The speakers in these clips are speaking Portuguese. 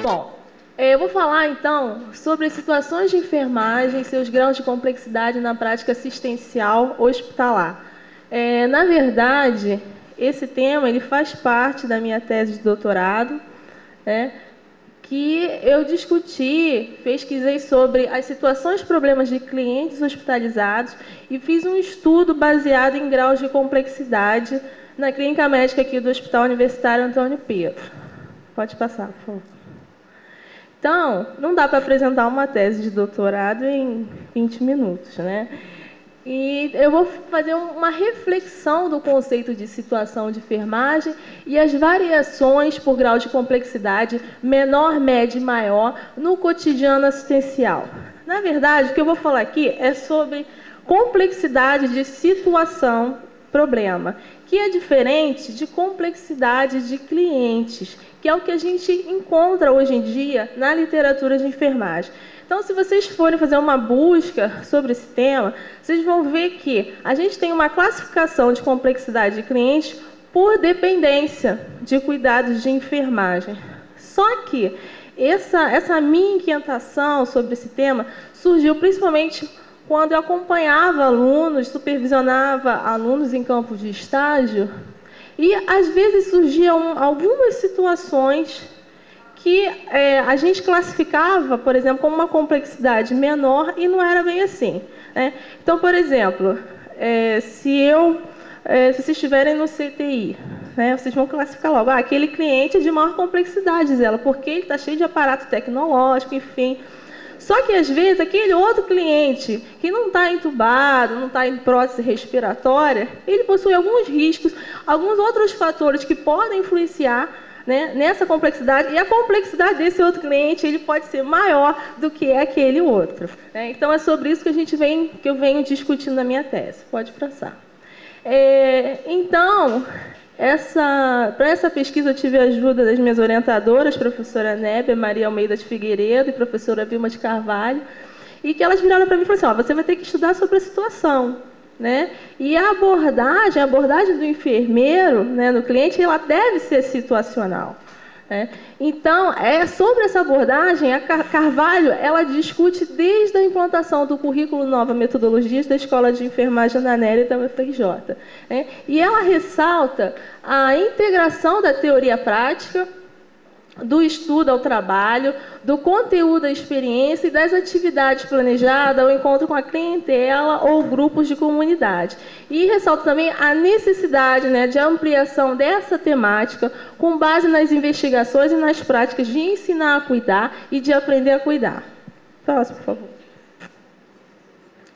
Bom, eu vou falar então sobre situações de enfermagem, seus graus de complexidade na prática assistencial hospitalar. Na verdade, esse tema ele faz parte da minha tese de doutorado, né, que eu discuti, pesquisei sobre as situações e problemas de clientes hospitalizados e fiz um estudo baseado em graus de complexidade na clínica médica aqui do Hospital Universitário Antônio Pedro. Pode passar, por favor. Então, não dá para apresentar uma tese de doutorado em 20 minutos, né? E eu vou fazer uma reflexão do conceito de situação de enfermagem e as variações por grau de complexidade menor, médio e maior no cotidiano assistencial. Na verdade, o que eu vou falar aqui é sobre complexidade de situação, problema, que é diferente de complexidade de clientes, que é o que a gente encontra hoje em dia na literatura de enfermagem. Então, se vocês forem fazer uma busca sobre esse tema, vocês vão ver que a gente tem uma classificação de complexidade de clientes por dependência de cuidados de enfermagem. Só que essa minha inquietação sobre esse tema surgiu principalmente quando eu acompanhava alunos, supervisionava alunos em campos de estágio, e às vezes surgiam algumas situações que a gente classificava, por exemplo, como uma complexidade menor e não era bem assim, né? Então, por exemplo, se vocês estiverem no CTI, né, vocês vão classificar logo, aquele cliente é de maior complexidade, Zela, porque ele está cheio de aparato tecnológico, enfim. Só que, às vezes, aquele outro cliente que não está entubado, não está em prótese respiratória, ele possui alguns riscos, alguns outros fatores que podem influenciar, né, nessa complexidade, e a complexidade desse outro cliente ele pode ser maior do que aquele outro, né? Então, é sobre isso que eu venho discutindo na minha tese. Pode passar. Então, para essa pesquisa, eu tive a ajuda das minhas orientadoras, professora Nébia Maria Almeida de Figueiredo e professora Vilma de Carvalho, e que elas viraram para mim e falaram assim, você vai ter que estudar sobre a situação, né? E a abordagem do enfermeiro, né, no cliente, ela deve ser situacional, né? Então, sobre essa abordagem, a Carvalho ela discute desde a implantação do currículo Nova Metodologias da Escola de Enfermagem da ANEL e da UFRJ, né? E ela ressalta a integração da teoria prática, do estudo ao trabalho, do conteúdo à experiência e das atividades planejadas ao encontro com a clientela ou grupos de comunidade. E ressalto também a necessidade, né, de ampliação dessa temática com base nas investigações e nas práticas de ensinar a cuidar e de aprender a cuidar. Próximo, por favor.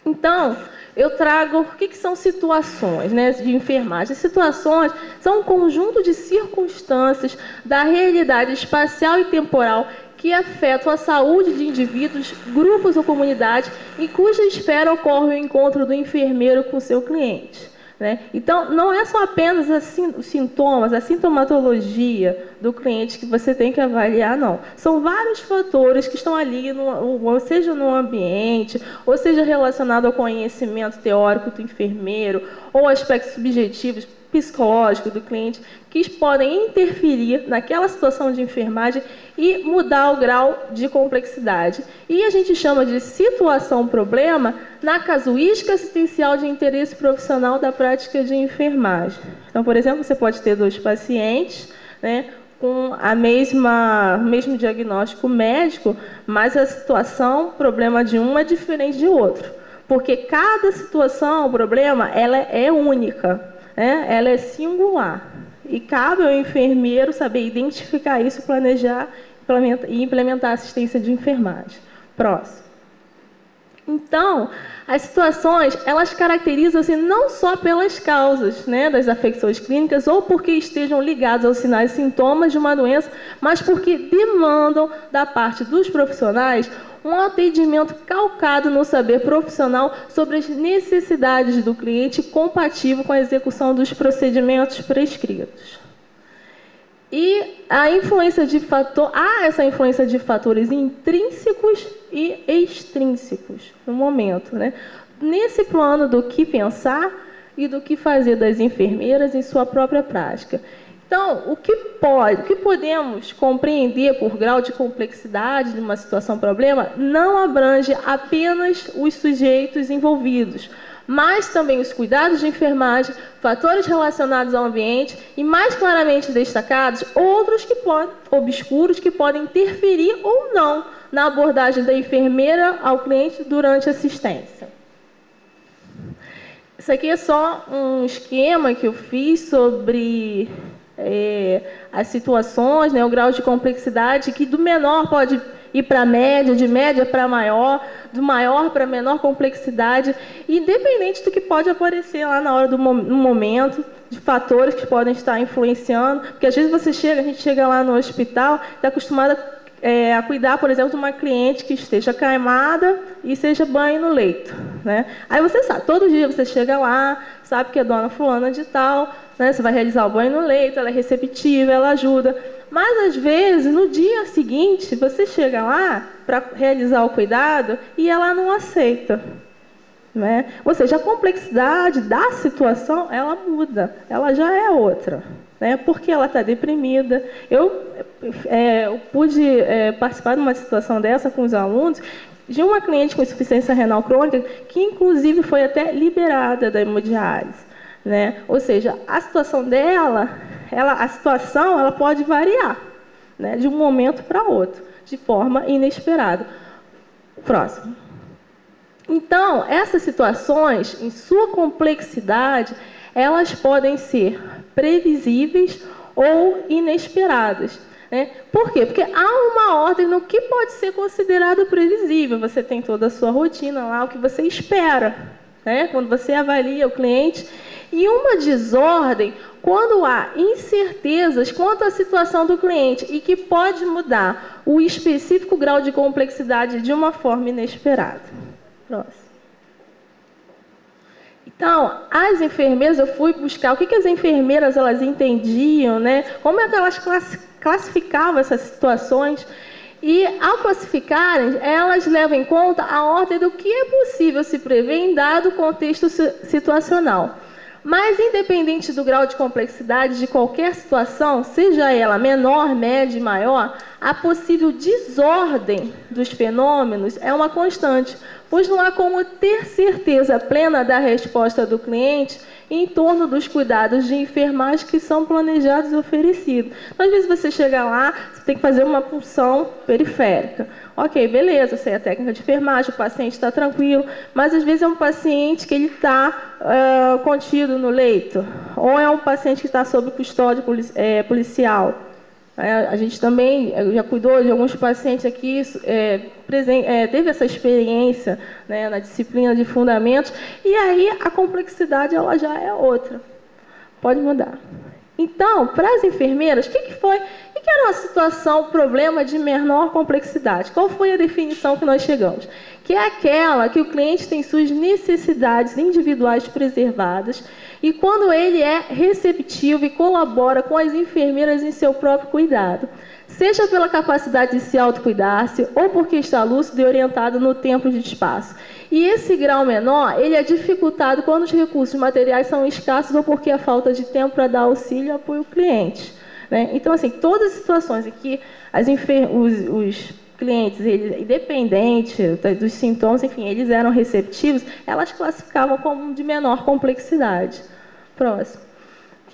Então, eu trago o que são situações, né, de enfermagem. As situações são um conjunto de circunstâncias da realidade espacial e temporal que afetam a saúde de indivíduos, grupos ou comunidades em cuja esfera ocorre o encontro do enfermeiro com seu cliente, né? Então, não é só apenas os sintomas, a sintomatologia do cliente que você tem que avaliar, não. São vários fatores que estão ali, ou seja no ambiente, ou seja relacionado ao conhecimento teórico do enfermeiro, ou aspectos subjetivos, psicológicos do cliente, que podem interferir naquela situação de enfermagem e mudar o grau de complexidade. E a gente chama de situação-problema na casuística assistencial de interesse profissional da prática de enfermagem. Então, por exemplo, você pode ter 2 pacientes, né, com o mesmo diagnóstico médico, mas a situação, problema de um é diferente de outro. Porque cada situação, problema, ela é única, né? Ela é singular. E cabe ao enfermeiro saber identificar isso, planejar e implementar a assistência de enfermagem. Próximo. Então, as situações, elas caracterizam-se não só pelas causas, né, das afecções clínicas ou porque estejam ligadas aos sinais e sintomas de uma doença, mas porque demandam da parte dos profissionais um atendimento calcado no saber profissional sobre as necessidades do cliente compatível com a execução dos procedimentos prescritos. E há essa influência de fatores intrínsecos e extrínsecos no momento, né? Nesse plano do que pensar e do que fazer das enfermeiras em sua própria prática. Então, o que podemos compreender por grau de complexidade de uma situação-problema não abrange apenas os sujeitos envolvidos, mas também os cuidados de enfermagem, fatores relacionados ao ambiente e, mais claramente destacados, outros obscuros que podem interferir ou não na abordagem da enfermeira ao cliente durante a assistência. Isso aqui é só um esquema que eu fiz sobre as situações, né, o grau de complexidade, que do menor pode ir para a média, de média para maior, do maior para menor complexidade, independente do que pode aparecer lá na hora do momento, de fatores que podem estar influenciando, porque às vezes a gente chega lá no hospital, está acostumado a cuidar, por exemplo, de uma cliente que esteja caimada e seja banho no leito, né? Aí você sabe, todo dia você chega lá, sabe que é dona fulana de tal, né? Você vai realizar o banho no leito, ela é receptiva, ela ajuda. Mas, às vezes, no dia seguinte, você chega lá para realizar o cuidado e ela não aceita, né? Ou seja, a complexidade da situação, ela muda, ela já é outra, né? Porque ela está deprimida. Eu pude participar de uma situação dessa com os alunos, de uma cliente com insuficiência renal crônica, que, inclusive, foi até liberada da hemodiálise, né? Ou seja, a situação dela, a situação ela pode variar, né, de um momento para outro, de forma inesperada. Próximo. Então, essas situações, em sua complexidade, elas podem ser previsíveis ou inesperadas, né? Por quê? Porque há uma ordem no que pode ser considerado previsível. Você tem toda a sua rotina lá, o que você espera, né, quando você avalia o cliente. E uma desordem quando há incertezas quanto à situação do cliente e que pode mudar o específico grau de complexidade de uma forma inesperada. Próximo. Então, as enfermeiras, eu fui buscar o que as enfermeiras elas entendiam, né? Como é que elas classificavam essas situações. E, ao classificarem, elas levam em conta a ordem do que é possível se prever em dado contexto situacional. Mas, independente do grau de complexidade de qualquer situação, seja ela menor, média e maior, a possível desordem dos fenômenos é uma constante, pois não há como ter certeza plena da resposta do cliente em torno dos cuidados de enfermagem que são planejados e oferecidos. Então, às vezes você chega lá, você tem que fazer uma punção periférica. Ok, beleza, sei a técnica de enfermagem, o paciente está tranquilo, mas às vezes é um paciente que ele está contido no leito, ou é um paciente que está sob custódia policial. A gente também já cuidou de alguns pacientes aqui, teve essa experiência, né, na disciplina de fundamentos, e aí a complexidade ela já é outra. Pode mudar. Então, para as enfermeiras, o que era uma situação, problema de menor complexidade? Qual foi a definição que nós chegamos? Que é aquela que o cliente tem suas necessidades individuais preservadas e quando ele é receptivo e colabora com as enfermeiras em seu próprio cuidado, seja pela capacidade de se autocuidar-se ou porque está lúcido e orientado no tempo e de espaço. E esse grau menor, ele é dificultado quando os recursos materiais são escassos ou porque há falta de tempo para dar auxílio e apoio ao cliente, né? Então, assim, todas as situações em que os clientes, eles, independente dos sintomas, enfim, eles eram receptivos, elas classificavam como de menor complexidade. Próximo.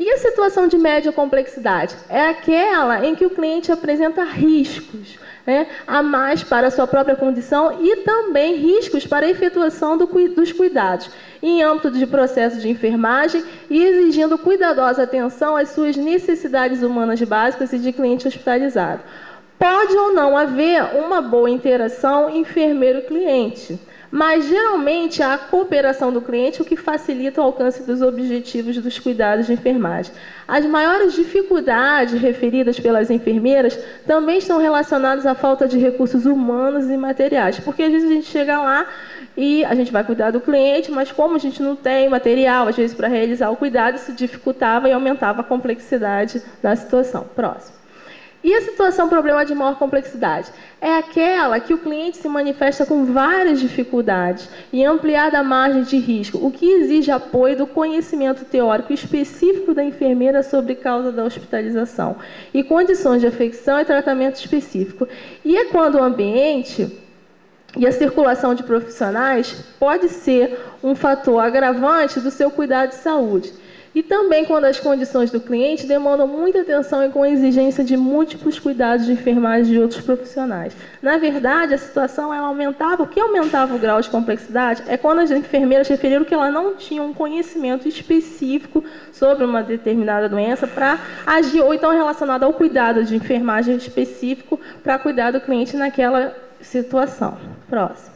E a situação de média complexidade? É aquela em que o cliente apresenta riscos, né, a mais para a sua própria condição e também riscos para a efetuação dos cuidados, em âmbito de processo de enfermagem e exigindo cuidadosa atenção às suas necessidades humanas básicas e de cliente hospitalizado. Pode ou não haver uma boa interação enfermeiro-cliente, mas geralmente a cooperação do cliente é o que facilita o alcance dos objetivos dos cuidados de enfermagem. As maiores dificuldades referidas pelas enfermeiras também estão relacionadas à falta de recursos humanos e materiais, porque às vezes a gente chega lá e a gente vai cuidar do cliente, mas como a gente não tem material, às vezes para realizar o cuidado, isso dificultava e aumentava a complexidade da situação. Próximo. E a situação problema de maior complexidade? É aquela que o cliente se manifesta com várias dificuldades e ampliada margem de risco, o que exige apoio do conhecimento teórico específico da enfermeira sobre causa da hospitalização e condições de afecção e tratamento específico. E é quando o ambiente e a circulação de profissionais pode ser um fator agravante do seu cuidado de saúde. E também quando as condições do cliente demandam muita atenção e com a exigência de múltiplos cuidados de enfermagem de outros profissionais. Na verdade, a situação ela aumentava. O que aumentava o grau de complexidade é quando as enfermeiras referiram que elas não tinham um conhecimento específico sobre uma determinada doença para agir, ou então relacionado ao cuidado de enfermagem específico para cuidar do cliente naquela situação. Próximo.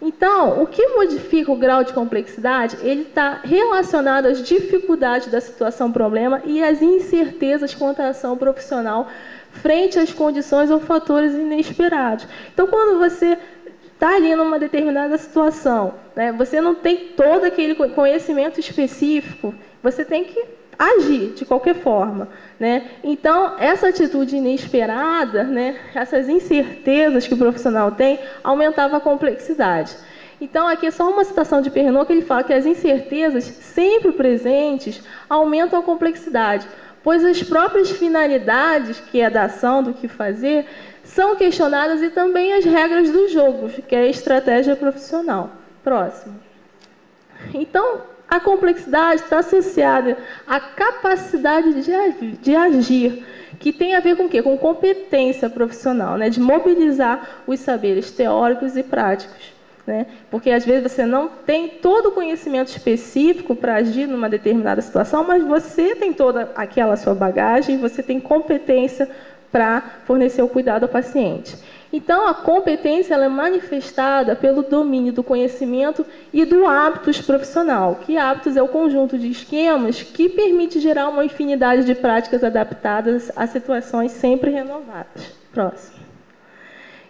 Então, o que modifica o grau de complexidade, ele está relacionado às dificuldades da situação-problema e às incertezas quanto à ação profissional frente às condições ou fatores inesperados. Então, quando você está ali numa determinada situação, né, você não tem todo aquele conhecimento específico, você tem que agir de qualquer forma, né? Então, essa atitude inesperada, né, essas incertezas que o profissional tem, aumentava a complexidade. Então, aqui é só uma citação de Pernod que ele fala que as incertezas sempre presentes aumentam a complexidade, pois as próprias finalidades, que é da ação, do que fazer, são questionadas e também as regras do jogo, que é a estratégia profissional. Próximo. Então, a complexidade está associada à capacidade de agir, que tem a ver com o quê? Com competência profissional, né? De mobilizar os saberes teóricos e práticos, né? Porque, às vezes, você não tem todo o conhecimento específico para agir numa determinada situação, mas você tem toda aquela sua bagagem, você tem competência para fornecer o cuidado ao paciente. Então, a competência ela é manifestada pelo domínio do conhecimento e do hábitos profissional, que hábitos é o conjunto de esquemas que permite gerar uma infinidade de práticas adaptadas a situações sempre renovadas. Próximo.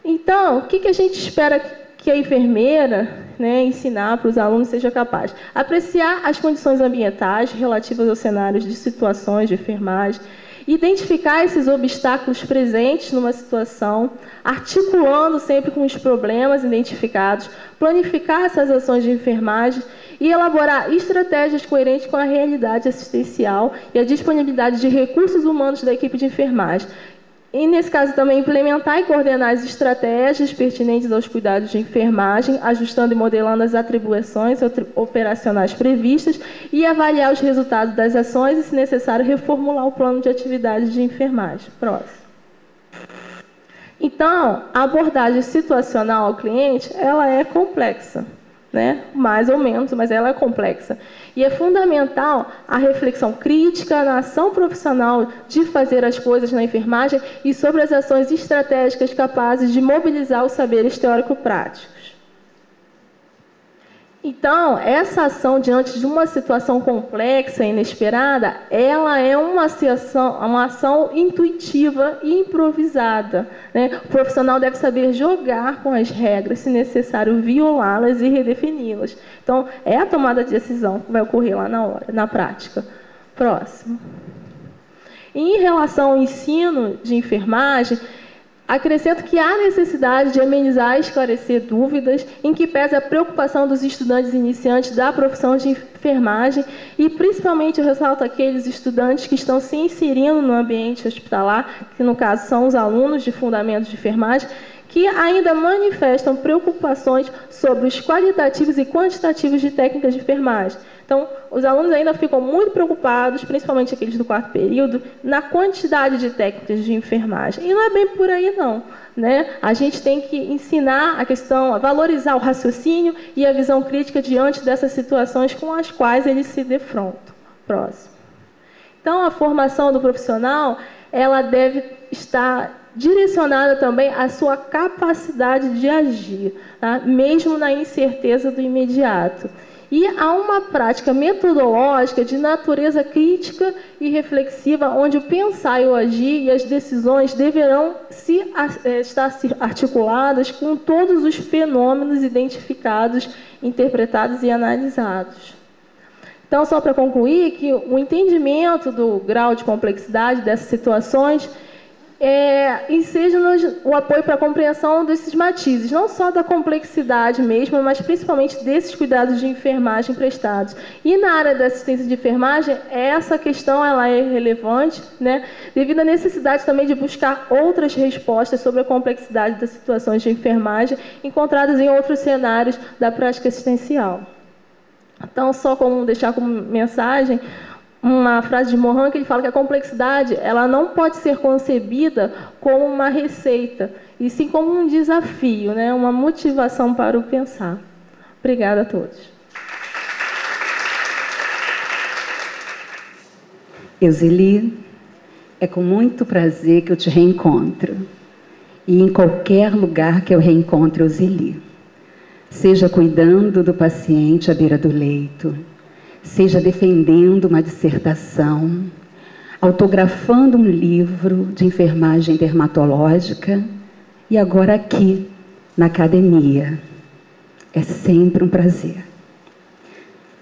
Então, o que a gente espera que a enfermeira, né, ensinar para os alunos seja capaz? Apreciar as condições ambientais relativas aos cenários de situações de enfermagem, identificar esses obstáculos presentes numa situação, articulando sempre com os problemas identificados, planificar essas ações de enfermagem e elaborar estratégias coerentes com a realidade assistencial e a disponibilidade de recursos humanos da equipe de enfermagem. E, nesse caso, também implementar e coordenar as estratégias pertinentes aos cuidados de enfermagem, ajustando e modelando as atribuições operacionais previstas e avaliar os resultados das ações e, se necessário, reformular o plano de atividades de enfermagem. Próximo. Então, a abordagem situacional ao cliente, ela é complexa, né? Mais ou menos, mas ela é complexa. E é fundamental a reflexão crítica na ação profissional de fazer as coisas na enfermagem e sobre as ações estratégicas capazes de mobilizar os saberes teórico-práticos. Então, essa ação diante de uma situação complexa e inesperada, ela é uma ação intuitiva e improvisada, né? O profissional deve saber jogar com as regras, se necessário, violá-las e redefini-las. Então, é a tomada de decisão que vai ocorrer lá na hora, na prática. Próximo. Em relação ao ensino de enfermagem, acrescento que há necessidade de amenizar e esclarecer dúvidas, em que pese a preocupação dos estudantes iniciantes da profissão de enfermagem e, principalmente, eu ressalto aqueles estudantes que estão se inserindo no ambiente hospitalar, que, no caso, são os alunos de fundamentos de enfermagem, que ainda manifestam preocupações sobre os qualitativos e quantitativos de técnicas de enfermagem. Então, os alunos ainda ficam muito preocupados, principalmente aqueles do quarto período, na quantidade de técnicas de enfermagem. E não é bem por aí, não, né? A gente tem que ensinar a questão, a valorizar o raciocínio e a visão crítica diante dessas situações com as quais eles se defrontam. Próximo. Então, a formação do profissional, ela deve estar direcionada também à sua capacidade de agir, tá? Mesmo na incerteza do imediato. E há uma prática metodológica de natureza crítica e reflexiva, onde o pensar e o agir e as decisões deverão estar articuladas com todos os fenômenos identificados, interpretados e analisados. Então, só para concluir, que o entendimento do grau de complexidade dessas situações e seja-nos o apoio para a compreensão desses matizes, não só da complexidade mesmo, mas principalmente desses cuidados de enfermagem prestados. E na área da assistência de enfermagem, essa questão ela é relevante, né, devido à necessidade também de buscar outras respostas sobre a complexidade das situações de enfermagem encontradas em outros cenários da prática assistencial. Então, só como deixar como mensagem, uma frase de Morin que ele fala que a complexidade ela não pode ser concebida como uma receita, e sim como um desafio, né? Uma motivação para o pensar. Obrigada a todos. Euzeli, é com muito prazer que eu te reencontro. E em qualquer lugar que eu reencontre Euzeli, seja cuidando do paciente à beira do leito, seja defendendo uma dissertação, autografando um livro de enfermagem dermatológica e agora aqui, na academia. É sempre um prazer.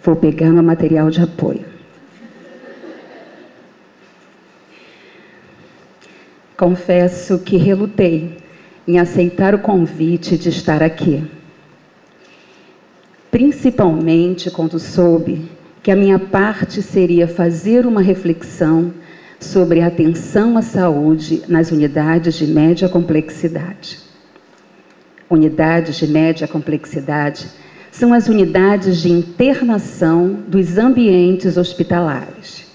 Vou pegar meu material de apoio. Confesso que relutei em aceitar o convite de estar aqui, principalmente quando soube que a minha parte seria fazer uma reflexão sobre a atenção à saúde nas unidades de média complexidade. Unidades de média complexidade são as unidades de internação dos ambientes hospitalares,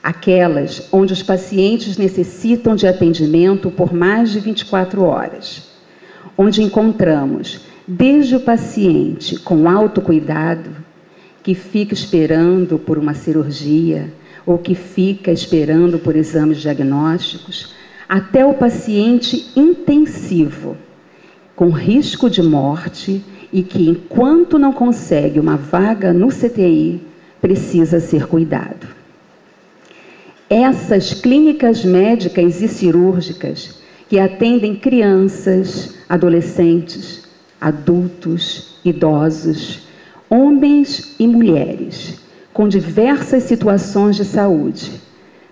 aquelas onde os pacientes necessitam de atendimento por mais de 24 horas, onde encontramos desde o paciente com autocuidado, que fica esperando por uma cirurgia ou que fica esperando por exames diagnósticos, até o paciente intensivo, com risco de morte e que, enquanto não consegue uma vaga no CTI, precisa ser cuidado. Essas clínicas médicas e cirúrgicas que atendem crianças, adolescentes, adultos, idosos, homens e mulheres com diversas situações de saúde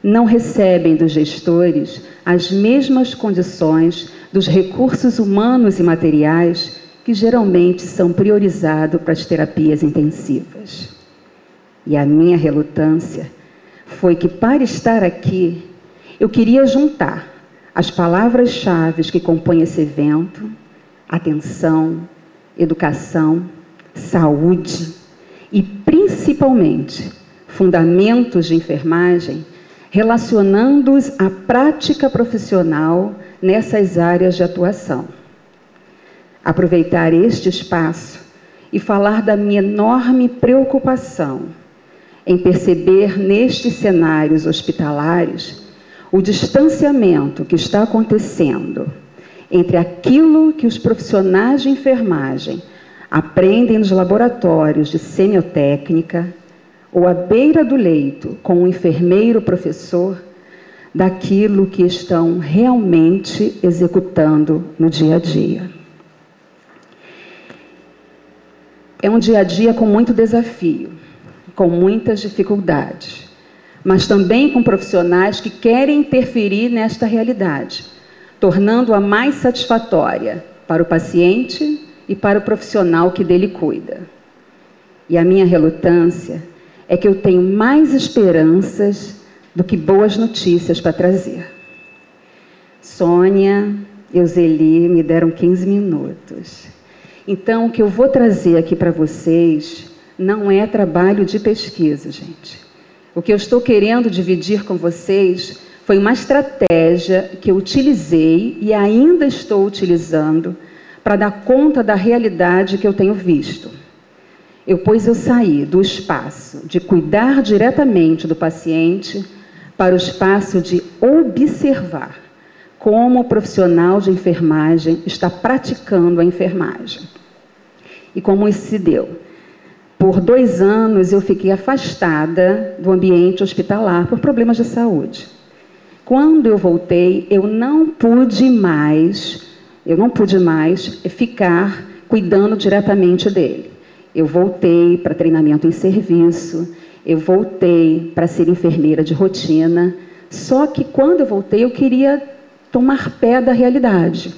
não recebem dos gestores as mesmas condições dos recursos humanos e materiais que geralmente são priorizados para as terapias intensivas. E a minha relutância foi que, para estar aqui, eu queria juntar as palavras-chave que compõem esse evento: atenção, educação, saúde e, principalmente, fundamentos de enfermagem, relacionando-os à prática profissional nessas áreas de atuação. Aproveitar este espaço e falar da minha enorme preocupação em perceber nestes cenários hospitalares o distanciamento que está acontecendo entre aquilo que os profissionais de enfermagem aprendem nos laboratórios de semiotécnica ou à beira do leito com o enfermeiro professor, daquilo que estão realmente executando no dia a dia. É um dia a dia com muito desafio, com muitas dificuldades, mas também com profissionais que querem interferir nesta realidade, tornando-a mais satisfatória para o paciente e para o profissional que dele cuida. E a minha relutância é que eu tenho mais esperanças do que boas notícias para trazer. Sônia, Euzeli me deram 15 minutos. Então, o que eu vou trazer aqui para vocês não é trabalho de pesquisa, gente. O que eu estou querendo dividir com vocês foi uma estratégia que eu utilizei e ainda estou utilizando para dar conta da realidade que eu tenho visto. Pois eu saí do espaço de cuidar diretamente do paciente para o espaço de observar como o profissional de enfermagem está praticando a enfermagem. E como isso se deu? Por 2 anos eu fiquei afastada do ambiente hospitalar por problemas de saúde. Quando eu voltei, eu não pude mais ficar cuidando diretamente dele. Eu voltei para treinamento em serviço, eu voltei para ser enfermeira de rotina, só que quando eu voltei eu queria tomar pé da realidade.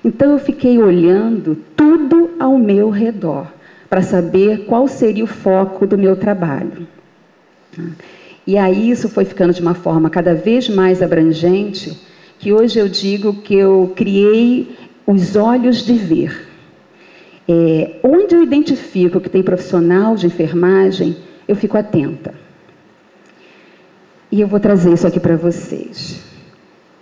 Então eu fiquei olhando tudo ao meu redor, para saber qual seria o foco do meu trabalho. E aí isso foi ficando de uma forma cada vez mais abrangente, que hoje eu digo que eu criei os olhos de ver. Onde eu identifico que tem profissional de enfermagem, eu fico atenta. E eu vou trazer isso aqui para vocês.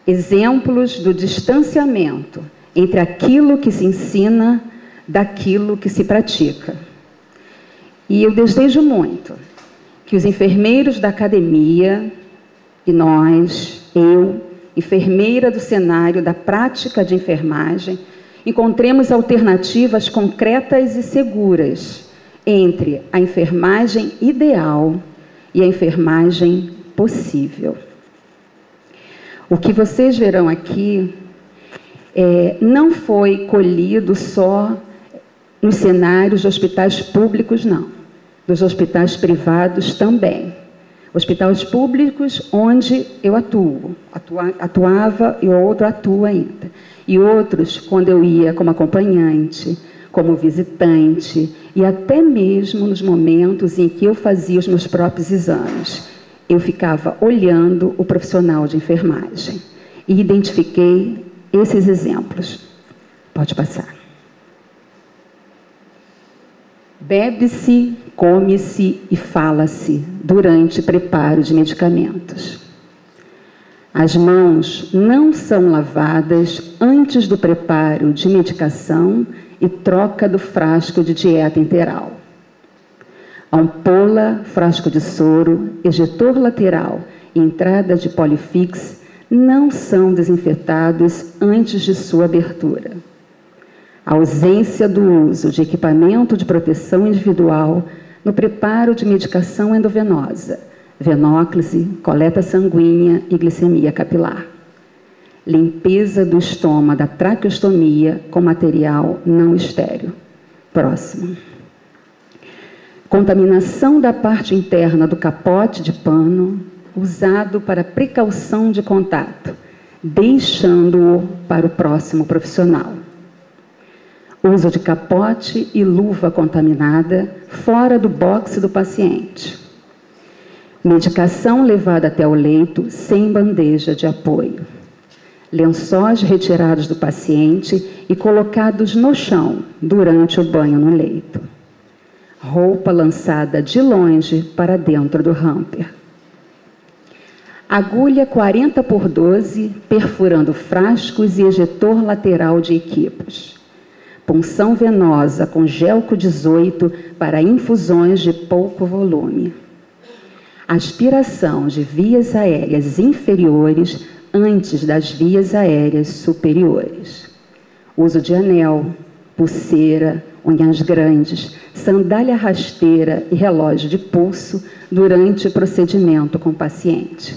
Exemplos do distanciamento entre aquilo que se ensina daquilo que se pratica. E eu desejo muito que os enfermeiros da academia e nós, eu, enfermeira do cenário da prática de enfermagem, encontremos alternativas concretas e seguras entre a enfermagem ideal e a enfermagem possível. O que vocês verão aqui não foi colhido só nos cenários de hospitais públicos, não. Dos hospitais privados também. Hospitais públicos onde eu atuava e outro atua ainda. E outros, quando eu ia como acompanhante, como visitante, e até mesmo nos momentos em que eu fazia os meus próprios exames, eu ficava olhando o profissional de enfermagem e identifiquei esses exemplos. Pode passar. Bebe-se, come-se e fala-se durante preparo de medicamentos. As mãos não são lavadas antes do preparo de medicação e troca do frasco de dieta enteral. Ampola, frasco de soro, ejetor lateral e entrada de polifix não são desinfetados antes de sua abertura. A ausência do uso de equipamento de proteção individual no preparo de medicação endovenosa, venóclise, coleta sanguínea e glicemia capilar. Limpeza do estômago da traqueostomia com material não estéril. Próximo. Contaminação da parte interna do capote de pano usado para precaução de contato, deixando-o para o próximo profissional. Uso de capote e luva contaminada fora do boxe do paciente. Medicação levada até o leito sem bandeja de apoio. Lençóis retirados do paciente e colocados no chão durante o banho no leito. Roupa lançada de longe para dentro do hamper. Agulha 40x12 perfurando frascos e ejetor lateral de equipos. Punção venosa com gelco 18 para infusões de pouco volume. Aspiração de vias aéreas inferiores antes das vias aéreas superiores. Uso de anel, pulseira, unhas grandes, sandália rasteira e relógio de pulso durante o procedimento com o paciente.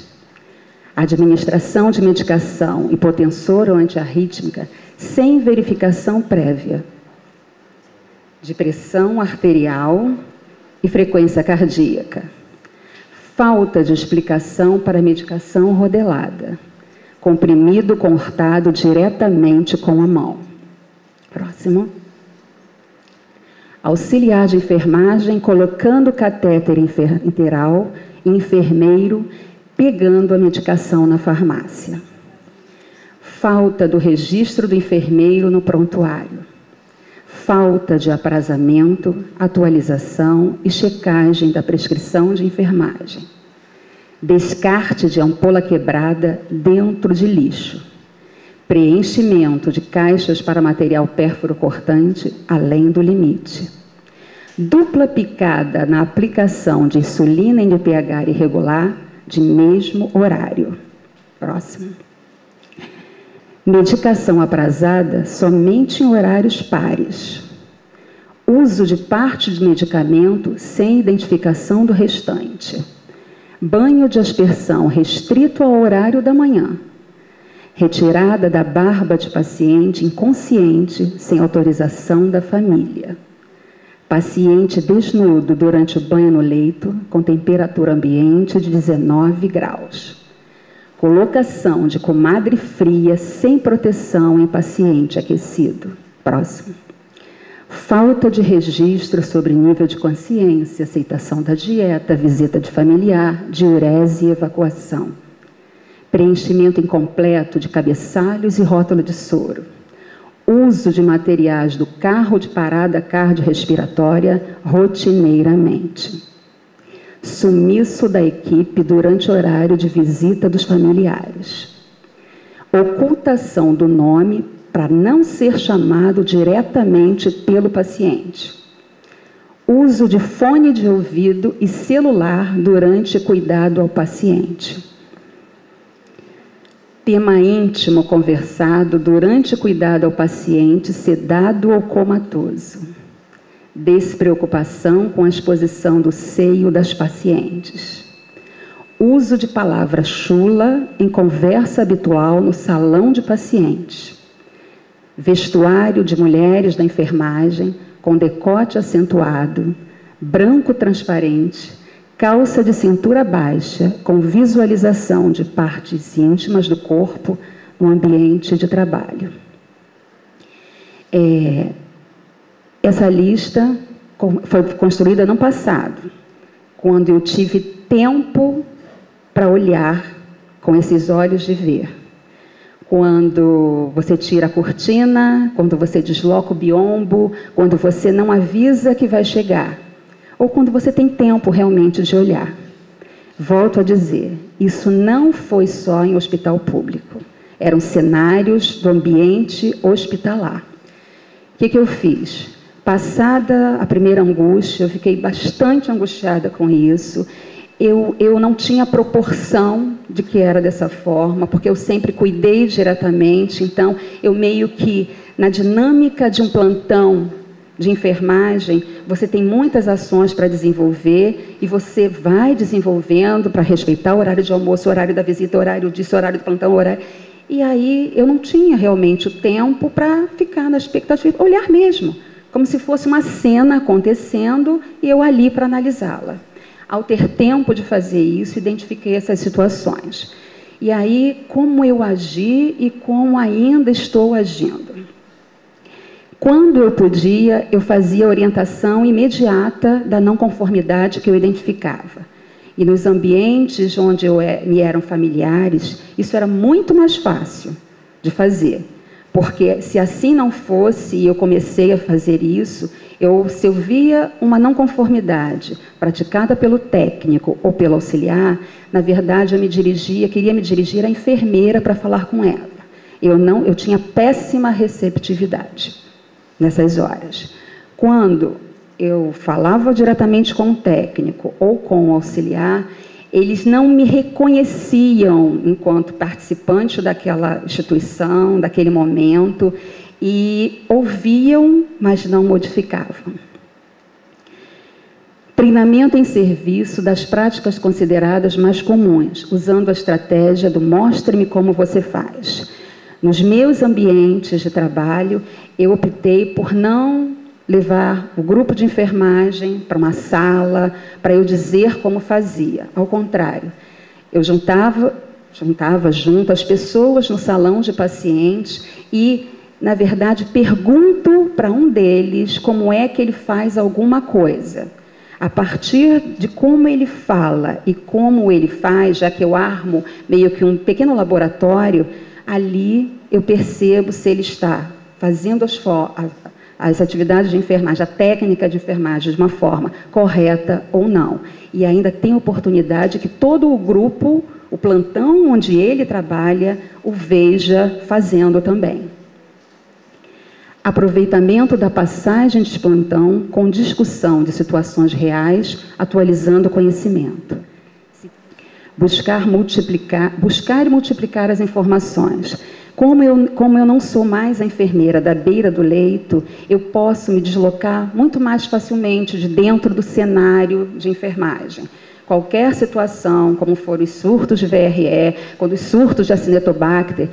Administração de medicação hipotensora ou antiarrítmica sem verificação prévia de pressão arterial e frequência cardíaca. Falta de explicação para medicação rodelada. Comprimido cortado diretamente com a mão. Próximo. Auxiliar de enfermagem colocando catéter enteral e enfermeiro pegando a medicação na farmácia. Falta do registro do enfermeiro no prontuário. Falta de aprazamento, atualização e checagem da prescrição de enfermagem. Descarte de ampola quebrada dentro de lixo. Preenchimento de caixas para material pérfuro cortante além do limite. Dupla picada na aplicação de insulina em pH irregular de mesmo horário. Próximo. Medicação aprazada somente em horários pares. Uso de parte de medicamento sem identificação do restante. Banho de aspersão restrito ao horário da manhã. Retirada da barba de paciente inconsciente sem autorização da família. Paciente desnudo durante o banho no leito com temperatura ambiente de 19 graus. Colocação de comadre fria sem proteção em paciente aquecido. Próximo. Falta de registro sobre nível de consciência, aceitação da dieta, visita de familiar, diurese e evacuação. Preenchimento incompleto de cabeçalhos e rótulo de soro. Uso de materiais do carro de parada cardiorrespiratória rotineiramente. Sumiço da equipe durante o horário de visita dos familiares. Ocultação do nome para não ser chamado diretamente pelo paciente. Uso de fone de ouvido e celular durante cuidado ao paciente. Tema íntimo conversado durante cuidado ao paciente sedado ou comatoso. Despreocupação com a exposição do seio das pacientes. Uso de palavra chula em conversa habitual no salão de pacientes. Vestuário de mulheres da enfermagem com decote acentuado, branco transparente, calça de cintura baixa com visualização de partes íntimas do corpo no ambiente de trabalho. Essa lista foi construída no passado, quando eu tive tempo para olhar com esses olhos de ver. Quando você tira a cortina, quando você desloca o biombo, quando você não avisa que vai chegar, ou quando você tem tempo realmente de olhar. Volto a dizer, isso não foi só em hospital público, eram cenários do ambiente hospitalar. O que eu fiz? Passada a primeira angústia, eu fiquei bastante angustiada com isso. Eu não tinha proporção de que era dessa forma, porque eu sempre cuidei diretamente, então eu meio que, na dinâmica de um plantão de enfermagem, você tem muitas ações para desenvolver e você vai desenvolvendo para respeitar o horário de almoço, o horário da visita, o horário disso, o horário do plantão, o horário... E aí eu não tinha realmente o tempo para ficar na expectativa, olhar mesmo, como se fosse uma cena acontecendo e eu ali para analisá-la. Ao ter tempo de fazer isso, identifiquei essas situações. E aí, como eu agi e como ainda estou agindo. Quando eu podia, eu fazia a orientação imediata da não conformidade que eu identificava. E nos ambientes onde me eram familiares, isso era muito mais fácil de fazer. Porque se assim não fosse, e eu comecei a fazer isso, se eu via uma não conformidade praticada pelo técnico ou pelo auxiliar, na verdade queria me dirigir à enfermeira para falar com ela. Eu tinha péssima receptividade nessas horas. Quando eu falava diretamente com o técnico ou com o auxiliar, eles não me reconheciam enquanto participante daquela instituição, daquele momento, e ouviam, mas não modificavam. Treinamento em serviço das práticas consideradas mais comuns, usando a estratégia do mostre-me como você faz. Nos meus ambientes de trabalho, eu optei por não levar o grupo de enfermagem para uma sala, para eu dizer como fazia. Ao contrário, eu juntava junto as pessoas no salão de pacientes e, na verdade, pergunto para um deles como é que ele faz alguma coisa. A partir de como ele fala e como ele faz, já que eu armo meio que um pequeno laboratório, ali eu percebo se ele está fazendo as atividades de enfermagem, a técnica de enfermagem de uma forma correta ou não. E ainda tem oportunidade que todo o grupo, o plantão onde ele trabalha, o veja fazendo também. Aproveitamento da passagem de plantão com discussão de situações reais, atualizando o conhecimento. Buscar e multiplicar as informações. Como eu não sou mais a enfermeira da beira do leito, eu posso me deslocar muito mais facilmente de dentro do cenário de enfermagem. Qualquer situação, como foram os surtos de VRE, quando os surtos de Acinetobacter,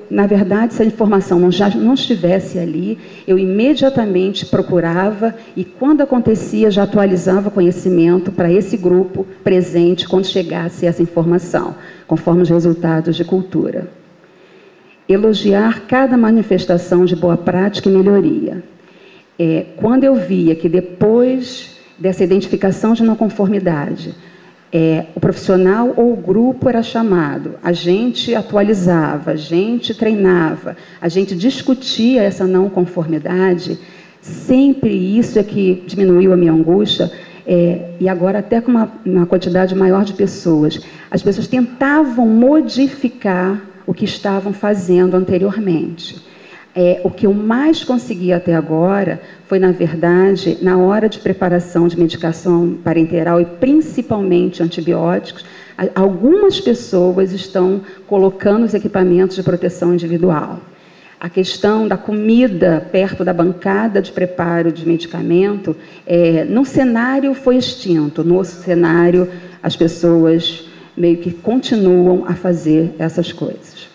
na verdade, se a informação já não estivesse ali, eu imediatamente procurava e, quando acontecia, já atualizava o conhecimento para esse grupo presente quando chegasse essa informação, conforme os resultados de cultura. Elogiar cada manifestação de boa prática e melhoria. Quando eu via que depois dessa identificação de não conformidade, o profissional ou o grupo era chamado, a gente atualizava, a gente treinava, a gente discutia essa não conformidade, sempre isso é que diminuiu a minha angústia, e agora até com uma quantidade maior de pessoas. As pessoas tentavam modificar o que estavam fazendo anteriormente. O que eu mais consegui até agora foi, na verdade, na hora de preparação de medicação parenteral e principalmente antibióticos, algumas pessoas estão colocando os equipamentos de proteção individual. A questão da comida perto da bancada de preparo de medicamento, no cenário foi extinto, no cenário as pessoas meio que continuam a fazer essas coisas.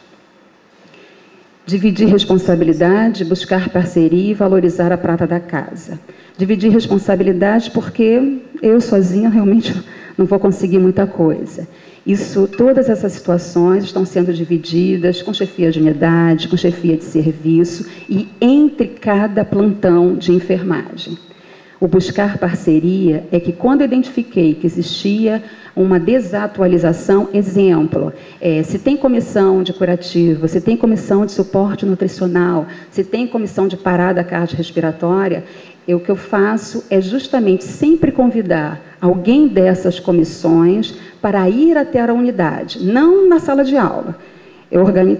Dividir responsabilidade, buscar parceria e valorizar a prata da casa. Dividir responsabilidade porque eu sozinha realmente não vou conseguir muita coisa. Todas essas situações estão sendo divididas com chefia de unidade, com chefia de serviço e entre cada plantão de enfermagem. O buscar parceria é que, quando eu identifiquei que existia uma desatualização, exemplo, se tem comissão de curativo, se tem comissão de suporte nutricional, se tem comissão de parada cardiorrespiratória, o que eu faço é justamente sempre convidar alguém dessas comissões para ir até a unidade, não na sala de aula.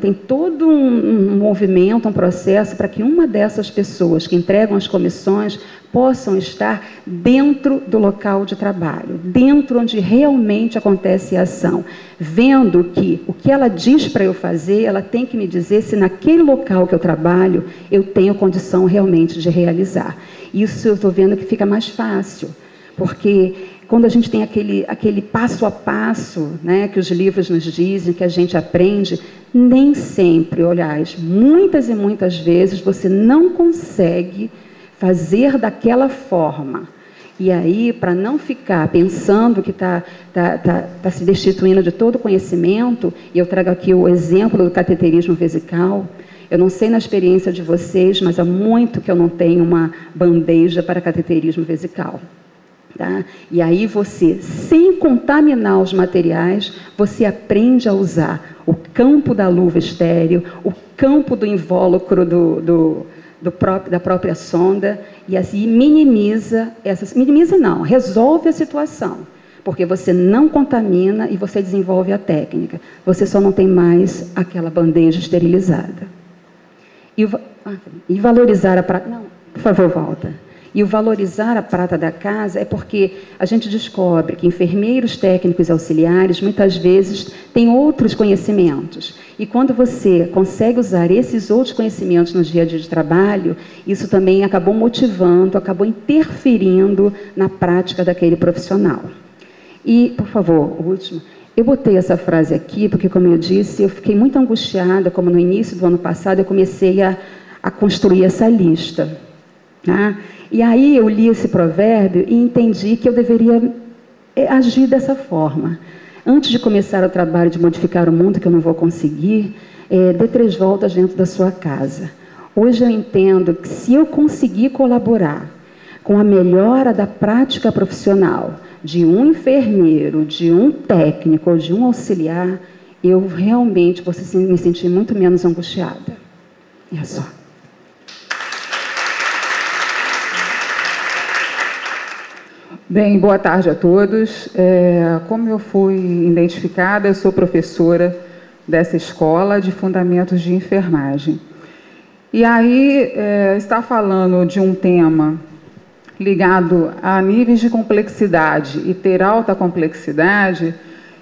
Tem todo um movimento, um processo para que uma dessas pessoas que entregam as comissões possam estar dentro do local de trabalho, dentro onde realmente acontece a ação, vendo que o que ela diz para eu fazer, ela tem que me dizer se naquele local que eu trabalho eu tenho condição realmente de realizar. Isso eu estou vendo que fica mais fácil, porque quando a gente tem aquele passo a passo, né, que os livros nos dizem, que a gente aprende, nem sempre, aliás, muitas e muitas vezes você não consegue fazer daquela forma. E aí, para não ficar pensando que está se destituindo de todo o conhecimento, e eu trago aqui o exemplo do cateterismo vesical, eu não sei na experiência de vocês, mas há muito que eu não tenho uma bandeja para cateterismo vesical. Tá? E aí você, sem contaminar os materiais, você aprende a usar o campo da luva estéril, o campo do invólucro da própria sonda, e assim resolve a situação, porque você não contamina e você desenvolve a técnica. Você só não tem mais aquela bandeja esterilizada. E valorizar a prata... Não, por favor, volta. E o valorizar a prata da casa é porque a gente descobre que enfermeiros técnicos e auxiliares muitas vezes têm outros conhecimentos. E quando você consegue usar esses outros conhecimentos no dia a dia de trabalho, isso também acabou motivando, acabou interferindo na prática daquele profissional. E, por favor, o último. Eu botei essa frase aqui porque, como eu disse, eu fiquei muito angustiada, como no início do ano passado eu comecei a construir essa lista. Tá? E aí eu li esse provérbio e entendi que eu deveria agir dessa forma. Antes de começar o trabalho de modificar o mundo, que eu não vou conseguir, dê 3 voltas dentro da sua casa. Hoje eu entendo que, se eu conseguir colaborar com a melhora da prática profissional de um enfermeiro, de um técnico ou de um auxiliar, eu realmente vou me sentir muito menos angustiada. É só. Bem, boa tarde a todos. Como eu fui identificada, eu sou professora dessa escola de fundamentos de enfermagem. E aí, está falando de um tema ligado a níveis de complexidade e ter alta complexidade,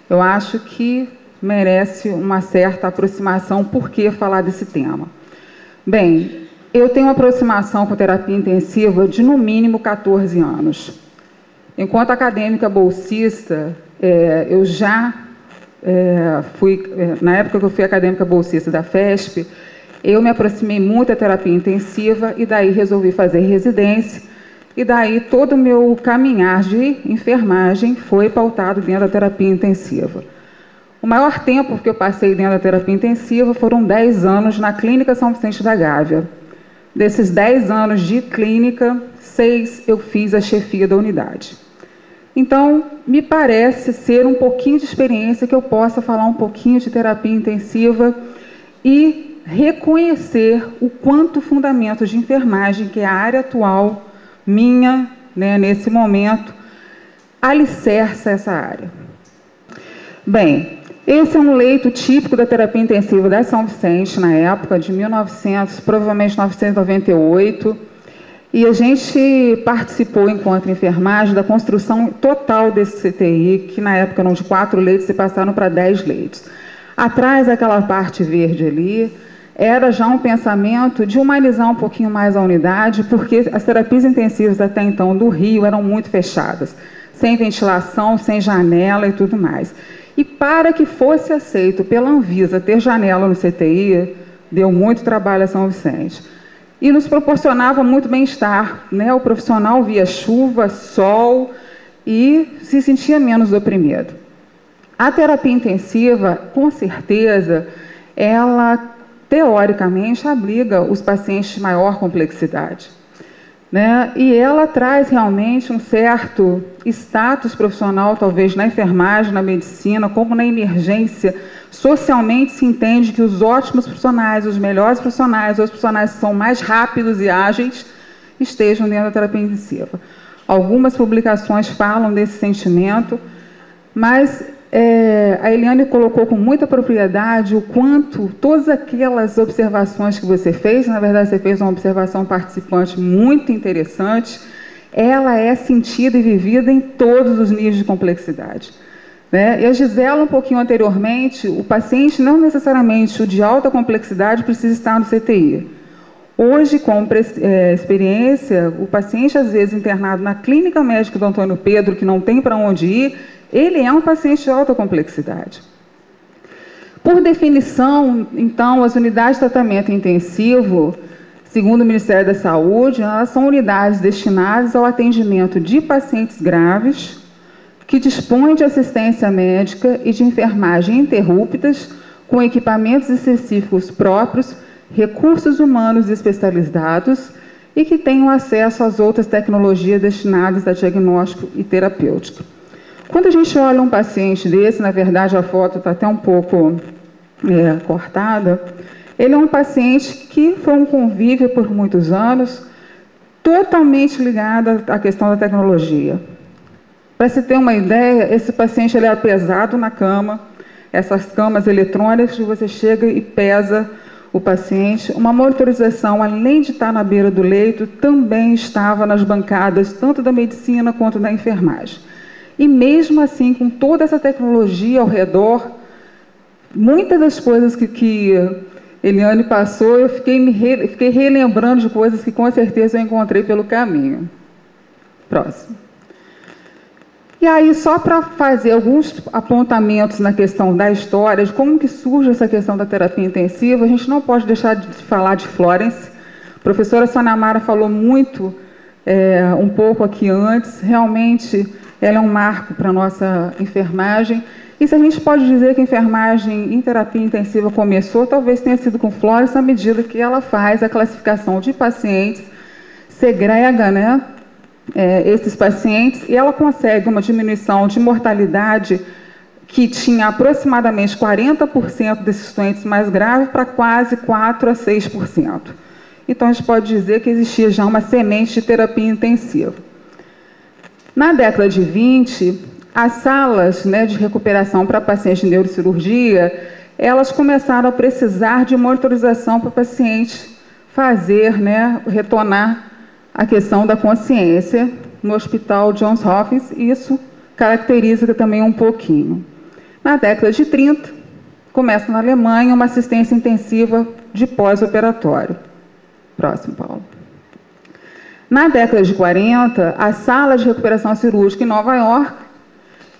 eu acho que merece uma certa aproximação. Por que falar desse tema? Bem, eu tenho uma aproximação com terapia intensiva de, no mínimo, 14 anos. Enquanto acadêmica bolsista, eu já fui, na época que eu fui acadêmica bolsista da FESP, eu me aproximei muito da terapia intensiva e daí resolvi fazer residência. E daí todo o meu caminhar de enfermagem foi pautado dentro da terapia intensiva. O maior tempo que eu passei dentro da terapia intensiva foram 10 anos na Clínica São Vicente da Gávea. Desses 10 anos de clínica, 6 eu fiz a chefia da unidade. Então, me parece ser um pouquinho de experiência que eu possa falar um pouquinho de terapia intensiva e reconhecer o quanto fundamentos de enfermagem, que é a área atual minha, né, nesse momento, alicerça essa área. Bem, esse é um leito típico da terapia intensiva da São Vicente, na época de 1900, provavelmente 1998, e a gente participou, enquanto enfermagem, da construção total desse CTI, que na época eram de 4 leitos e passaram para 10 leitos. Atrás daquela parte verde ali, era já um pensamento de humanizar um pouquinho mais a unidade, porque as terapias intensivas até então do Rio eram muito fechadas, sem ventilação, sem janela e tudo mais. E para que fosse aceito pela Anvisa ter janela no CTI, deu muito trabalho a São Vicente. E nos proporcionava muito bem-estar, né? O profissional via chuva, sol e se sentia menos oprimido. A terapia intensiva, com certeza, ela teoricamente abriga os pacientes de maior complexidade, né? E ela traz realmente um certo status profissional, talvez na enfermagem, na medicina, como na emergência. Socialmente se entende que os ótimos profissionais, os melhores profissionais, os profissionais que são mais rápidos e ágeis, estejam dentro da terapia intensiva. Algumas publicações falam desse sentimento, mas a Eliane colocou com muita propriedade o quanto todas aquelas observações que você fez, na verdade você fez uma observação participante muito interessante, ela é sentida e vivida em todos os níveis de complexidade, né? E a Gisela, um pouquinho anteriormente, o paciente, não necessariamente o de alta complexidade, precisa estar no CTI. Hoje, com experiência, o paciente, às vezes, internado na clínica médica do Antônio Pedro, que não tem para onde ir, ele é um paciente de alta complexidade. Por definição, então, as unidades de tratamento intensivo, segundo o Ministério da Saúde, elas são unidades destinadas ao atendimento de pacientes graves, que dispõem de assistência médica e de enfermagem interruptas, com equipamentos específicos próprios, recursos humanos especializados e que tenham acesso às outras tecnologias destinadas a diagnóstico e terapêutico. Quando a gente olha um paciente desse, na verdade a foto está até um pouco cortada, ele é um paciente que foi um convívio por muitos anos, totalmente ligado à questão da tecnologia. Para se ter uma ideia, esse paciente ele era pesado na cama, essas camas eletrônicas que você chega e pesa o paciente. Uma monitorização, além de estar na beira do leito, também estava nas bancadas, tanto da medicina quanto da enfermagem. E mesmo assim, com toda essa tecnologia ao redor, muitas das coisas que Eliane passou, eu fiquei relembrando de coisas que com certeza eu encontrei pelo caminho. Próximo. E aí, só para fazer alguns apontamentos na questão da história, de como que surge essa questão da terapia intensiva, a gente não pode deixar de falar de Florence. A professora Sanamara falou muito, um pouco aqui antes, realmente ela é um marco para a nossa enfermagem. E se a gente pode dizer que a enfermagem em terapia intensiva começou, talvez tenha sido com Florence, à medida que ela faz a classificação de pacientes, segrega, né, esses pacientes, e ela consegue uma diminuição de mortalidade que tinha aproximadamente 40% desses doentes mais graves para quase 4% a 6%. Então, a gente pode dizer que existia já uma semente de terapia intensiva. Na década de 20, as salas, né, de recuperação para pacientes de neurocirurgia, elas começaram a precisar de monitorização para o paciente fazer, né, retornar a questão da consciência no Hospital Johns Hopkins. Isso caracteriza também um pouquinho. Na década de 30, começa na Alemanha uma assistência intensiva de pós-operatório. Próximo, Paulo. Na década de 40, a sala de recuperação cirúrgica em Nova York,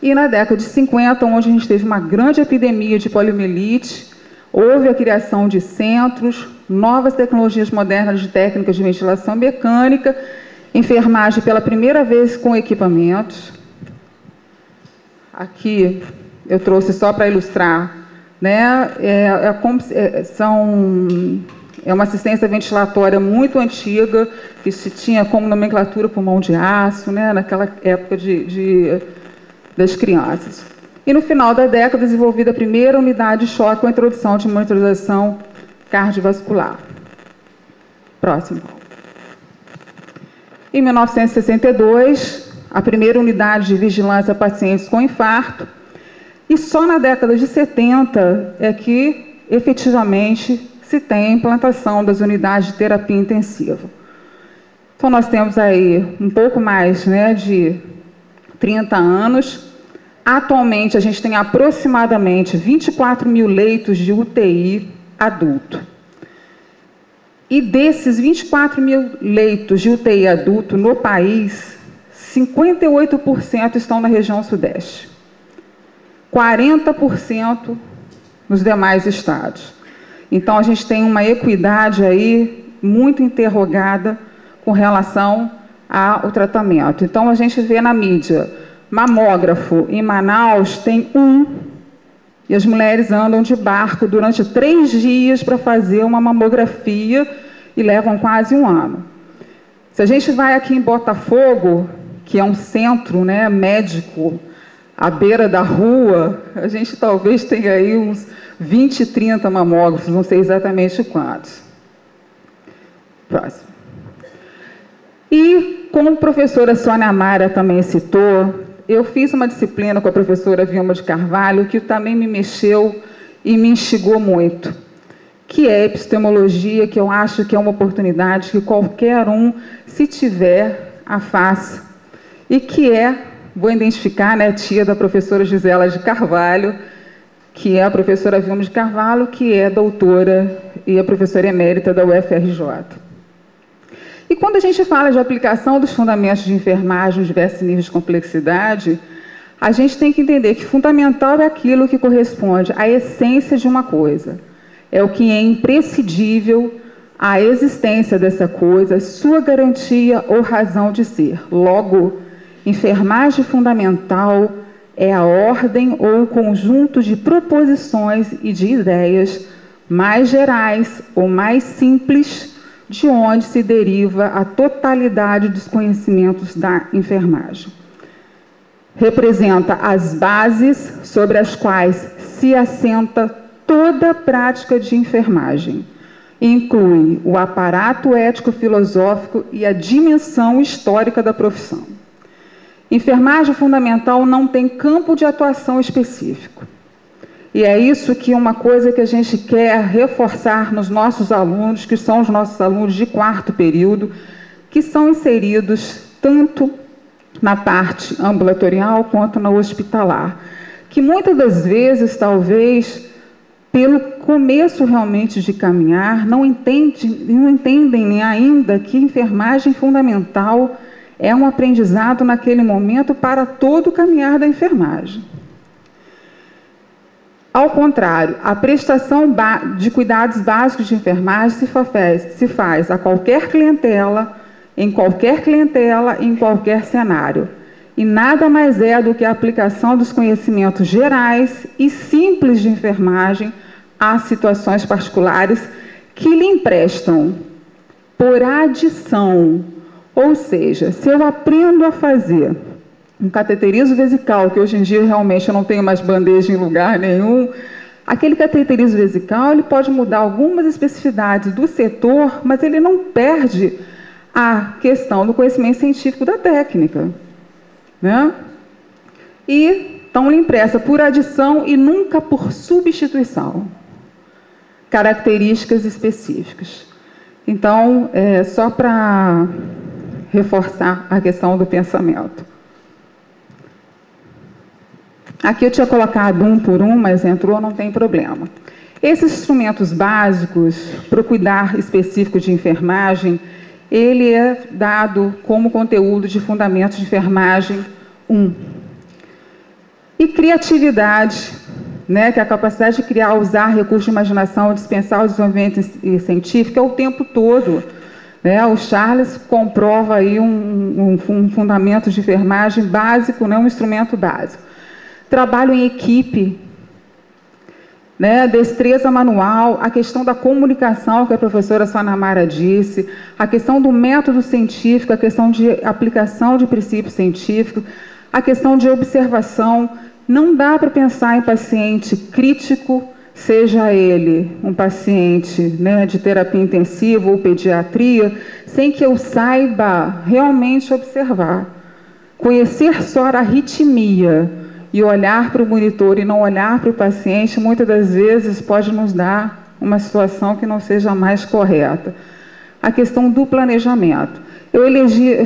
e na década de 50, onde a gente teve uma grande epidemia de poliomielite, houve a criação de centros, novas tecnologias modernas de técnicas de ventilação mecânica, enfermagem pela primeira vez com equipamentos. Aqui eu trouxe só para ilustrar, né? É uma assistência ventilatória muito antiga, que se tinha como nomenclatura pulmão de aço, né? Naquela época das crianças. E no final da década, desenvolvida a primeira unidade de choque com a introdução de monitorização cardiovascular. Próximo. Em 1962, a primeira unidade de vigilância a pacientes com infarto. E só na década de 70 é que, efetivamente, se tem a implantação das unidades de terapia intensiva. Então, nós temos aí um pouco mais, né, de 30 anos. Atualmente, a gente tem aproximadamente 24 mil leitos de UTI adulto. E desses 24 mil leitos de UTI adulto no país, 58% estão na região sudeste. 40% nos demais estados. Então, a gente tem uma equidade aí muito interrogada com relação ao tratamento. Então, a gente vê na mídia, mamógrafo em Manaus tem 1, e as mulheres andam de barco durante 3 dias para fazer uma mamografia e levam quase 1 ano. Se a gente vai aqui em Botafogo, que é um centro, né, médico, à beira da rua, a gente talvez tenha aí uns 20, 30 mamógrafos, não sei exatamente quantos. Próximo. E, como a professora Sônia Mara também citou, eu fiz uma disciplina com a professora Vilma de Carvalho que também me mexeu e me instigou muito, que é epistemologia, que eu acho que é uma oportunidade que qualquer um, se tiver, a faça. E que é, vou identificar, né, tia da professora Gisela de Carvalho, que é a professora Vilma de Carvalho, que é doutora e a professora emérita da UFRJ. E quando a gente fala de aplicação dos fundamentos de enfermagem, diversos níveis de complexidade, a gente tem que entender que fundamental é aquilo que corresponde à essência de uma coisa. É o que é imprescindível à existência dessa coisa, sua garantia ou razão de ser. Logo, enfermagem fundamental é a ordem ou o conjunto de proposições e de ideias mais gerais ou mais simples, de onde se deriva a totalidade dos conhecimentos da enfermagem. Representa as bases sobre as quais se assenta toda a prática de enfermagem. Inclui o aparato ético-filosófico e a dimensão histórica da profissão. Enfermagem fundamental não tem campo de atuação específico. E é isso que uma coisa que a gente quer reforçar nos nossos alunos, que são os nossos alunos de 4º período, que são inseridos tanto na parte ambulatorial quanto na hospitalar, que muitas das vezes, talvez, pelo começo realmente de caminhar, não entendem ainda que enfermagem fundamental é um aprendizado naquele momento para todo o caminhar da enfermagem. Ao contrário, a prestação de cuidados básicos de enfermagem se faz a qualquer clientela, em qualquer cenário. E nada mais é do que a aplicação dos conhecimentos gerais e simples de enfermagem às situações particulares que lhe emprestam por adição. Ou seja, se eu aprendo a fazer um cateterismo vesical, que hoje em dia realmente eu não tenho mais bandeja em lugar nenhum, aquele cateterismo vesical ele pode mudar algumas especificidades do setor, mas ele não perde a questão do conhecimento científico da técnica, né? E então ele empresta por adição e nunca por substituição características específicas. Então, só para reforçar a questão do pensamento. Aqui eu tinha colocado 1 por 1, mas entrou, não tem problema. Esses instrumentos básicos para o cuidar específico de enfermagem, ele é dado como conteúdo de Fundamentos de Enfermagem 1. E criatividade, né, que é a capacidade de criar, usar recursos de imaginação, dispensar o desenvolvimento científico, é o tempo todo. Né? O Charles comprova aí um fundamento de enfermagem básico, né, um instrumento básico. Trabalho em equipe, né, destreza manual, a questão da comunicação, que a professora Sonamara disse, a questão do método científico, a questão de aplicação de princípios científicos, a questão de observação. Não dá para pensar em paciente crítico, seja ele um paciente, né, de terapia intensiva ou pediatria, sem que eu saiba realmente observar. Conhecer só a arritmia e olhar para o monitor e não olhar para o paciente, muitas das vezes pode nos dar uma situação que não seja mais correta. A questão do planejamento. Eu elegi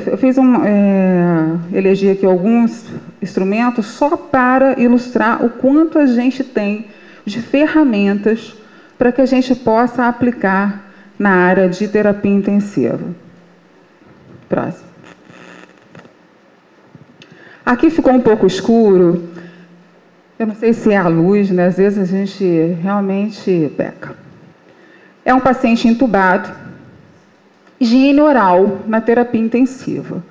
aqui alguns instrumentos só para ilustrar o quanto a gente tem de ferramentas para que a gente possa aplicar na área de terapia intensiva. Próximo. Aqui ficou um pouco escuro. Eu não sei se é a luz, né? Às vezes a gente realmente peca. É um paciente entubado, higiene oral na terapia intensiva.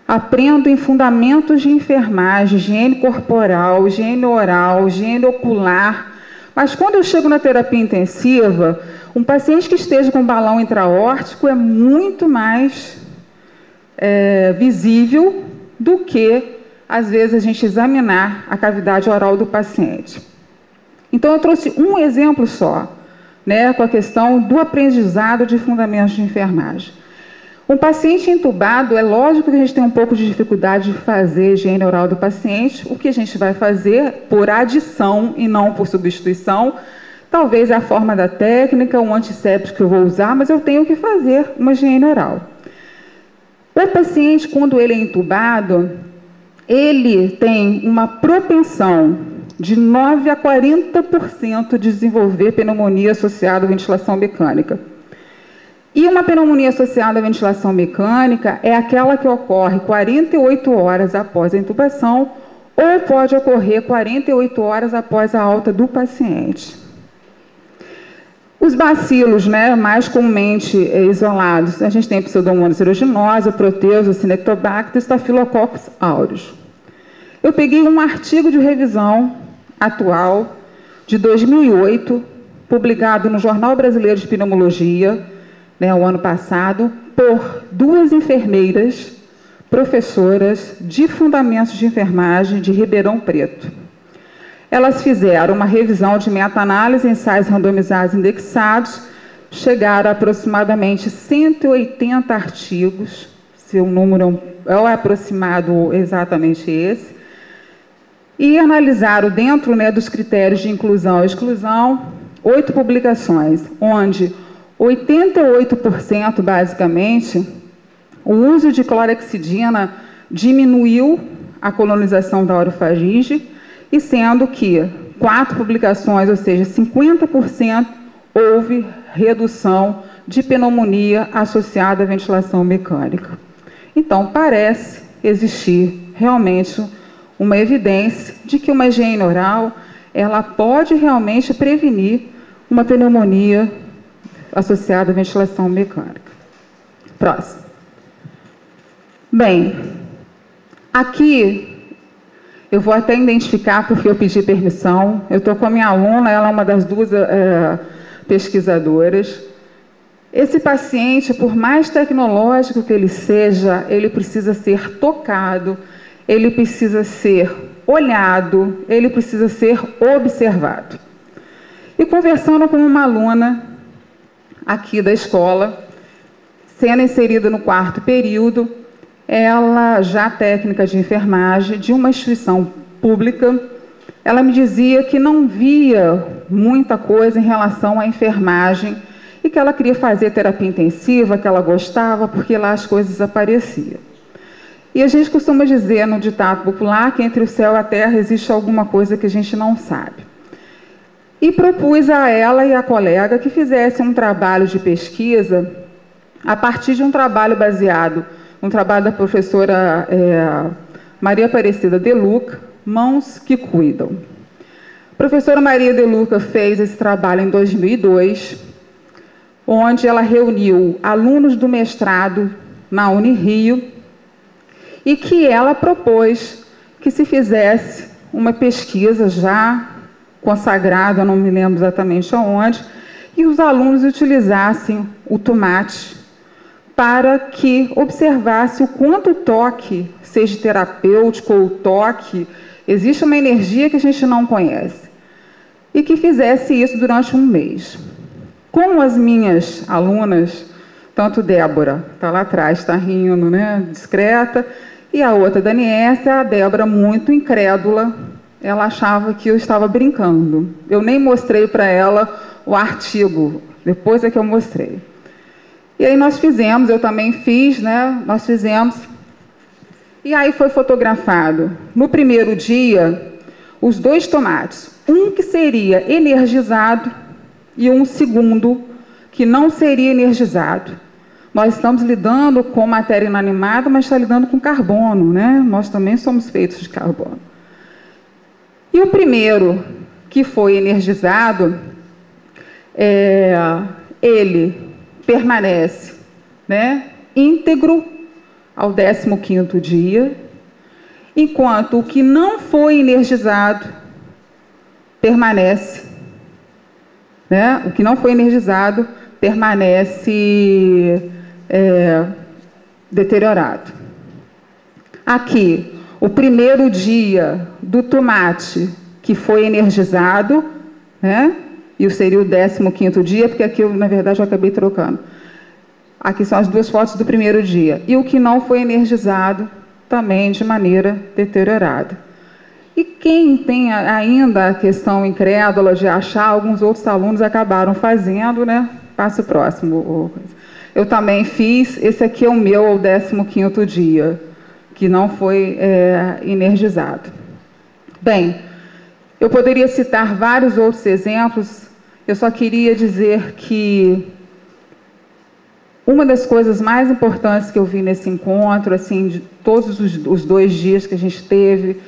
Aprendo em fundamentos de enfermagem, higiene corporal, higiene oral, higiene ocular. Mas quando eu chego na terapia intensiva, um paciente que esteja com balão intraórtico é muito mais visível do que, às vezes, a gente examinar a cavidade oral do paciente. Então, eu trouxe um exemplo só, né, com a questão do aprendizado de fundamentos de enfermagem. Um paciente entubado, é lógico que a gente tem um pouco de dificuldade de fazer higiene oral do paciente. O que a gente vai fazer, por adição e não por substituição, talvez é a forma da técnica, um antisséptico que eu vou usar, mas eu tenho que fazer uma higiene oral. O paciente, quando ele é entubado, ele tem uma propensão de 9 a 40% de desenvolver pneumonia associada à ventilação mecânica. E uma pneumonia associada à ventilação mecânica é aquela que ocorre 48 horas após a intubação ou pode ocorrer 48 horas após a alta do paciente. Os bacilos, né, mais comumente isolados, a gente tem a Pseudomonas aeruginosa, Proteus, Cinetobacter e Staphylococcus aureus. Eu peguei um artigo de revisão atual, de 2008, publicado no Jornal Brasileiro de Pneumologia, né, o ano passado, por 2 enfermeiras, professoras de fundamentos de enfermagem de Ribeirão Preto. Elas fizeram uma revisão de meta-análise, ensaios randomizados indexados, chegaram a aproximadamente 180 artigos, se o número é aproximado exatamente esse, e analisaram dentro, né, dos critérios de inclusão e exclusão, 8 publicações, onde 88%, basicamente, o uso de clorexidina diminuiu a colonização da orofaringe, e sendo que 4 publicações, ou seja, 50%, houve redução de pneumonia associada à ventilação mecânica. Então, parece existir realmente uma evidência de que uma higiene oral, ela pode realmente prevenir uma pneumonia associada à ventilação mecânica. Próximo. Bem, aqui eu vou até identificar porque eu pedi permissão. Eu estou com a minha aluna, ela é uma das 2 pesquisadoras. Esse paciente, por mais tecnológico que ele seja, ele precisa ser tocado, ele precisa ser olhado, ele precisa ser observado. E conversando com uma aluna aqui da escola, sendo inserida no 4º período, ela, já técnica de enfermagem, de uma instituição pública, ela me dizia que não via muita coisa em relação à enfermagem e que ela queria fazer terapia intensiva, que ela gostava, porque lá as coisas apareciam. E a gente costuma dizer no ditado popular que entre o céu e a terra existe alguma coisa que a gente não sabe. E propus a ela e a colega que fizessem um trabalho de pesquisa a partir de um trabalho baseado, um trabalho da professora Maria Aparecida De Luca, Mãos que Cuidam. A professora Maria De Luca fez esse trabalho em 2002, onde ela reuniu alunos do mestrado na Unirio e que ela propôs que se fizesse uma pesquisa já consagrada, não me lembro exatamente aonde, e os alunos utilizassem o tomate para que observasse o quanto o toque, seja terapêutico ou toque, existe uma energia que a gente não conhece, e que fizesse isso durante um mês. Com as minhas alunas, tanto Débora, está lá atrás, está rindo, né, discreta, e a outra, Daniessa, a Débora, muito incrédula, ela achava que eu estava brincando. Eu nem mostrei para ela o artigo, depois é que eu mostrei. E aí nós fizemos, eu também fiz, né, nós fizemos, e aí foi fotografado, no primeiro dia, os 2 tomates, um que seria energizado e um segundo que não seria energizado. Nós estamos lidando com matéria inanimada, mas está lidando com carbono, né? Nós também somos feitos de carbono. E o primeiro que foi energizado, ele permanece, né, íntegro ao 15º dia, enquanto o que não foi energizado permanece, né? O que não foi energizado permanece deteriorado. Aqui, o primeiro dia do tomate que foi energizado, né? E seria o 15º dia, porque aqui eu, na verdade, eu acabei trocando. Aqui são as 2 fotos do primeiro dia. E o que não foi energizado, também de maneira deteriorada. E quem tem ainda a questão incrédula de achar, alguns outros alunos acabaram fazendo, né? Passa o próximo. Eu também fiz, esse aqui é o meu, ao 15º dia, que não foi energizado. Bem, eu poderia citar vários outros exemplos, eu só queria dizer que uma das coisas mais importantes que eu vi nesse encontro, assim, de todos os 2 dias que a gente teve,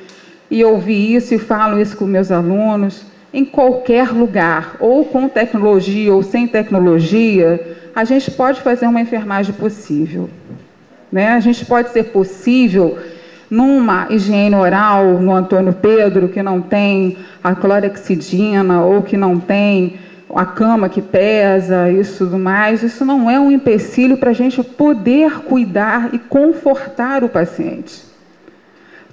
e eu ouvi isso e falo isso com meus alunos, em qualquer lugar, ou com tecnologia ou sem tecnologia, a gente pode fazer uma enfermagem possível, né? A gente pode ser possível numa higiene oral, no Antônio Pedro, que não tem a clorexidina, ou que não tem a cama que pesa, isso tudo mais, isso não é um empecilho para a gente poder cuidar e confortar o paciente.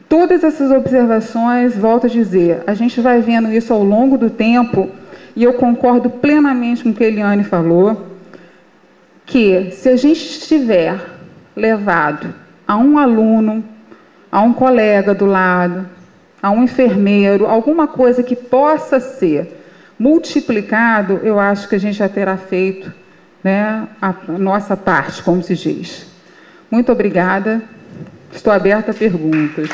Todas essas observações, volto a dizer, a gente vai vendo isso ao longo do tempo, e eu concordo plenamente com o que a Eliane falou, que se a gente tiver levado a um aluno, a um colega do lado, a um enfermeiro, alguma coisa que possa ser multiplicado, eu acho que a gente já terá feito, né, a nossa parte, como se diz. Muito obrigada. Estou aberta a perguntas.